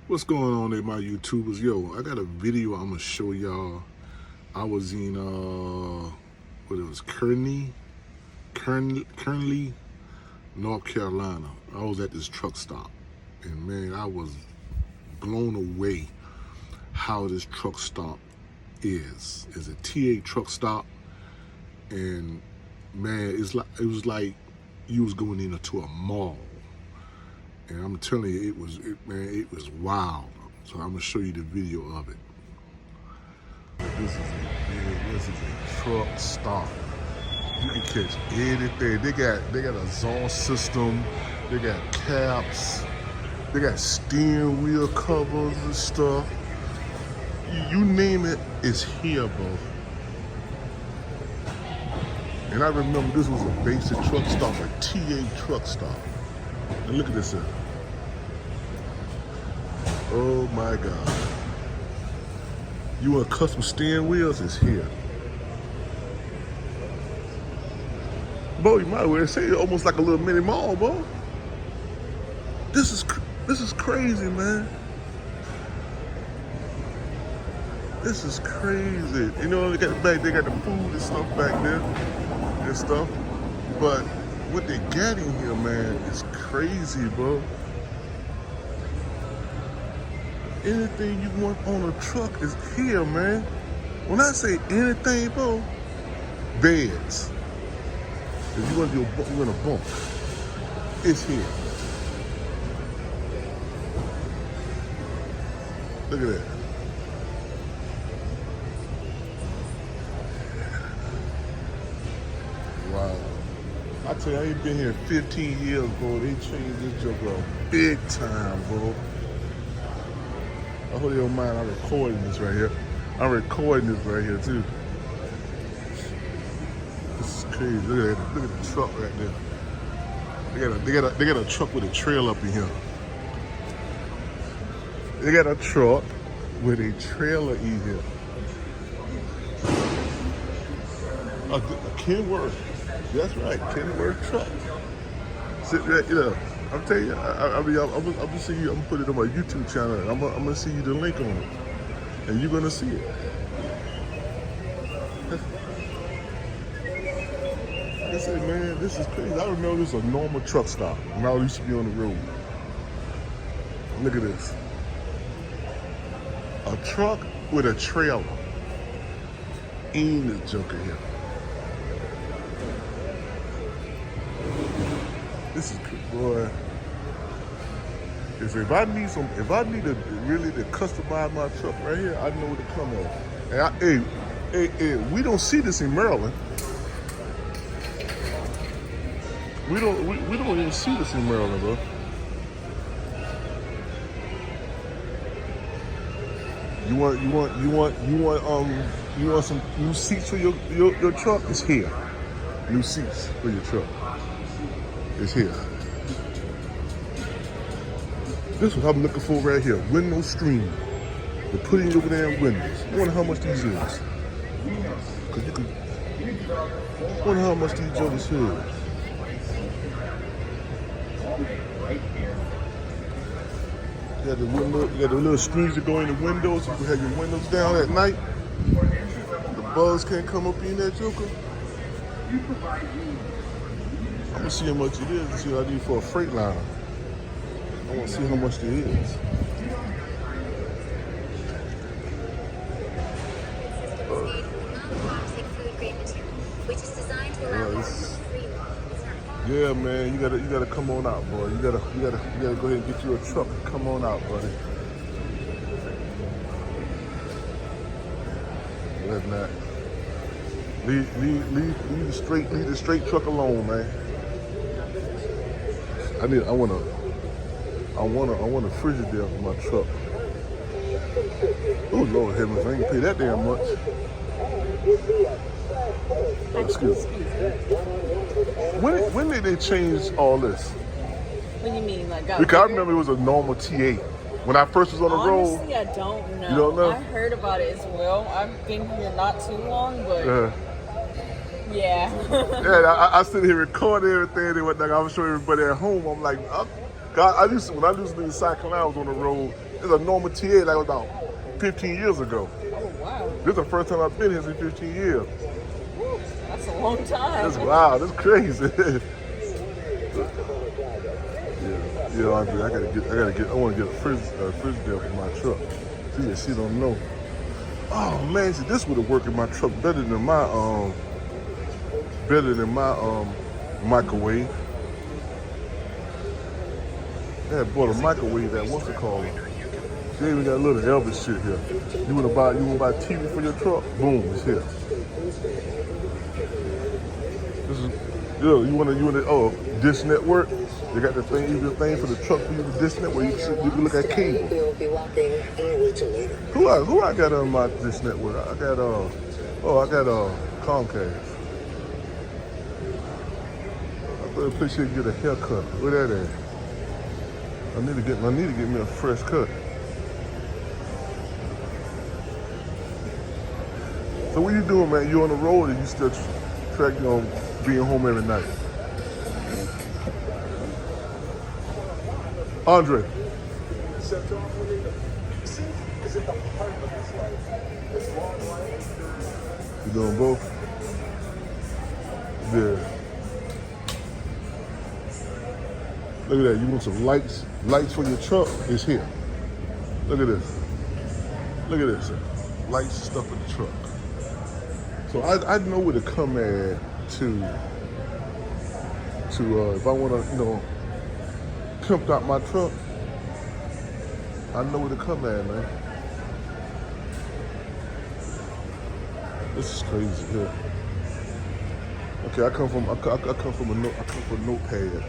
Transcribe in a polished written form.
What's going on there, my YouTubers? Yo, I got a video I'm gonna show y'all. I was in Kenley, North Carolina. I was at this truck stop, and man, I was blown away how this truck stop is. It's a TA truck stop, and man, it was like you was going into a mall. And I'm telling you, it was wild. So I'm gonna show you the video of it. This is a truck stop. You can catch anything. They got a zone system. They got caps. They got steering wheel covers and stuff. You name it, it's here, bro. And I remember this was a basic truck stop, a TA truck stop. And look at this here. Oh my God. You want custom steering wheels? It's here. Bro, you might as well say it's almost like a little mini mall, bro. This is crazy, man. This is crazy. You know, they got the food and stuff back there and stuff. But what they got in here, man, is crazy, bro. Anything you want on a truck is here, man. When I say anything, bro, beds. If you want to do a bunk, it's here. Look at that. Wow. I tell you, I ain't been here 15 years, bro. They changed this joke up big time, bro. I hope you don't mind, I'm recording this right here. I'm recording this right here, too. This is crazy. Look at the truck right there. They got a truck with a trailer up in here. They got a truck with a trailer in here. A Kenworth. That's right, Kenworth truck. Sit right here. I'm telling you, I'm gonna see you. I'm gonna put it on my YouTube channel. And I'm gonna see you the link on it, and you're gonna see it. Like I said, man, this is crazy. I remember this was a normal truck stop when I used to be on the road. Look at this. A truck with a trailer. Ain't this joker here. This is boy. If I need to really customize my truck right here, I know what to come on. And hey, we don't see this in Maryland. We don't even see this in Maryland, bro. You want some new seats for your truck? It's here. New seats for your truck. It's here. This is what I'm looking for right here. Window screen. They're putting over there in windows. I wonder how much these is. Cause you can. I wonder how much these jokers is. You got the window. You got the little screens that go in the windows. So you can have your windows down at night. The bugs can't come up in that joker. I'm gonna see how much it is and see what I need for a Freightliner. I want to see how much it is. Yeah, man, you gotta come on out, boy. You gotta go ahead and get you a truck and come on out, buddy. Other than that, leave the straight truck alone, man. I want a Frigidaire for my truck. Oh Lord heavens, I ain't pay that damn much. Oh, excuse me. When did they change all this? What do you mean, like? Because I remember it was a normal TA. When I first was on the road. Honestly, I don't know. You don't know? I heard about it as well. I've been here not too long, but yeah. Yeah, I sit here recording everything and whatnot. I was showing everybody at home. I'm like, God, when I used to be in South Carolina, I was on the road. It's a normal TA like about 15 years ago. Oh, wow. This is the first time I've been here in 15 years. Woo, that's a long time. That's wild. That's crazy. Yeah, Andre, I want to get a fridge there for my truck. She don't know. Oh man, see, this would have worked in my truck better than my microwave. Yeah, I bought a microwave that what's it called? They even got a little Elvis shit here. You wanna buy TV for your truck? Boom, it's here. This is you wanna Dish Network. They got the thing for the truck for you to Dish Network. You can look at cable. Who I got on my Dish Network? I got Comcast. I thought a place you could get a haircut. Where that at? I need to get me a fresh cut. So what you doing, man? You on the road, or you still tracking on being home every night? Andre. You doing both? Yeah. Look at that. You want some lights? Lights for your truck? It's here. Look at this. Look at this. Lights and stuff in the truck. So I know where to come at to if I want to, pimp out my truck. I know where to come at, man. This is crazy here. Okay, I come from a notepad.